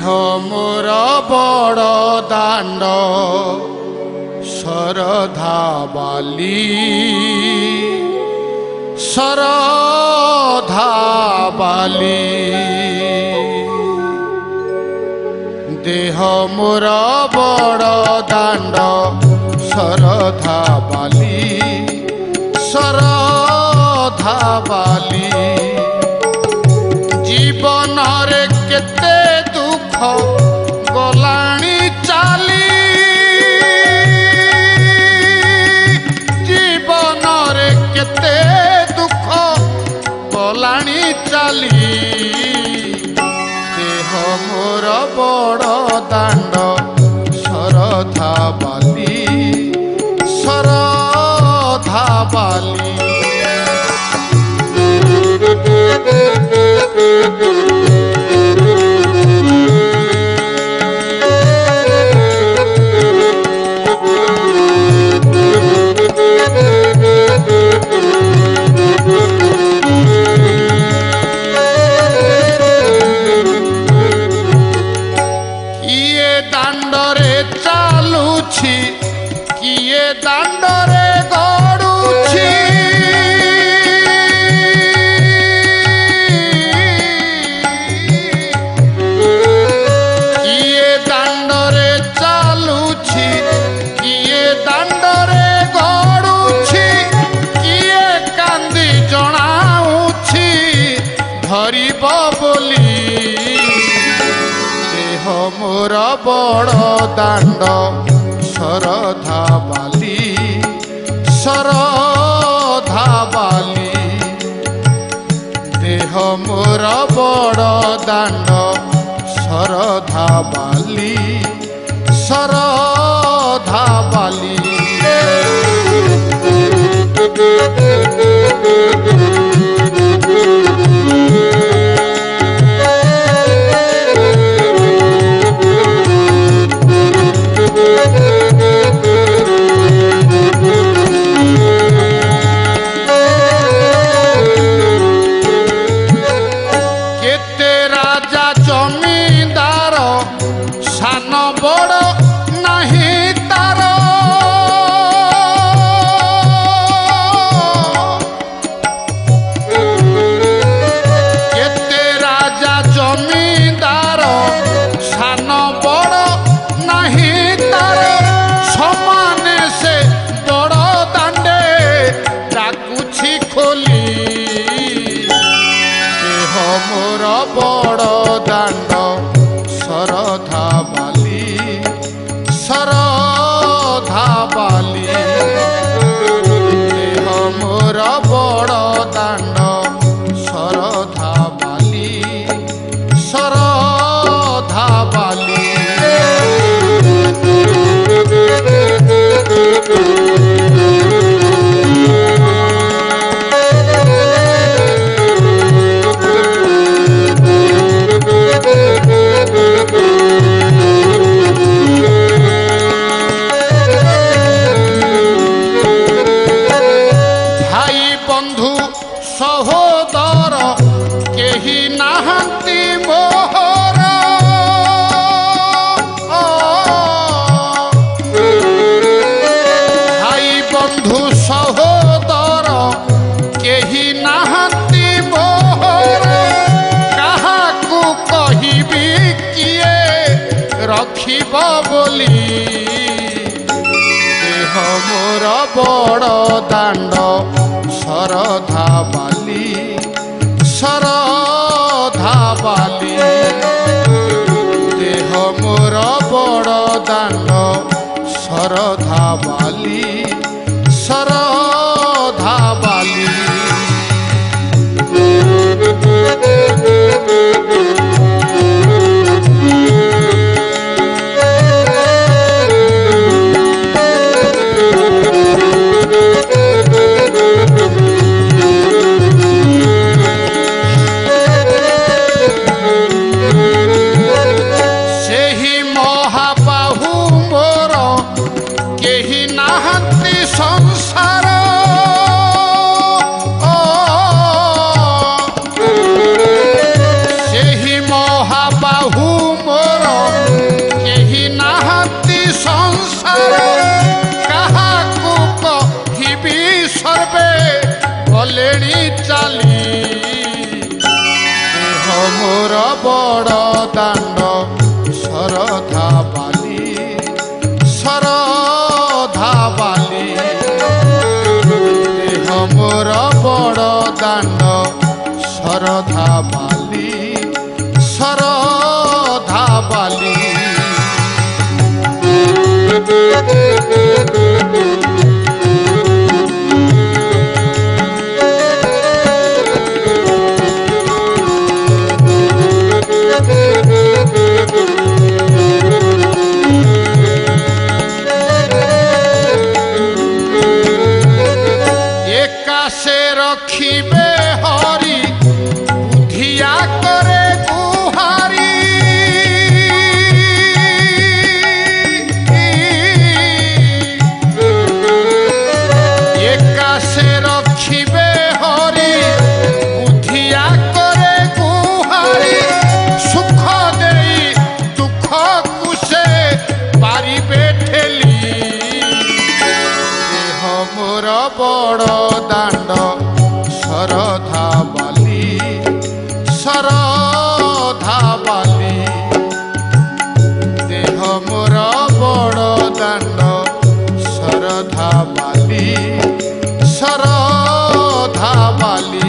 देह मोर बड़ दांड शरधा बाली शरधा बाली देह मोर बड़ दांड शरधा बाली शरधा बाली जीवन रे केते दुख गलाणी चाली जीवन रे केते दुख गलाणी चाली देह मोर बड़ दांड शरधा बाली शरधा बाली दांडरे चालुछि किए दांडरे गड़ुछि किए दांडरे चालुछि किए दांडरे गड़ुछि किए कांदी जणाउछि धरिब बोली मोर बड़ दांड शरधा बाली शरधा बाली देह मोर बड़ दांड शरधा बाली शरधा बाली मोर बड़ दांड शरधा बाली शरधा बाली देह मोर बड़ दांड शरधा बाली शरधा बाली सहोदर केही नाहंती मोहर भाई बंधु सहोदर केही नाहंती मोहर काहाकू कहिबी किए रखिब बोली देह मोर बड़ दांड शरधा बाली शरधा बाली देह मोर बड़ दांड शरधा बाली शरधा बाली बाहु मोर মোর বড় দাণ্ড শরধা বালি শরধা বালি দেহ মোর বড় দাণ্ড শরধা বালি শরধা বালি একাশে রখিবে হরি বুধিয়া করে গুহারি একাশে রখিবে হরি বুধিয়া করে গুহারি সুখ দেই দুঃখ কুশে পারিবে ঠেলি দেহ মোর বড় দাণ্ড শরধা বালি শরধা বালি দেহ মোর বড় দাণ্ড শরধা বালি শরধা বালি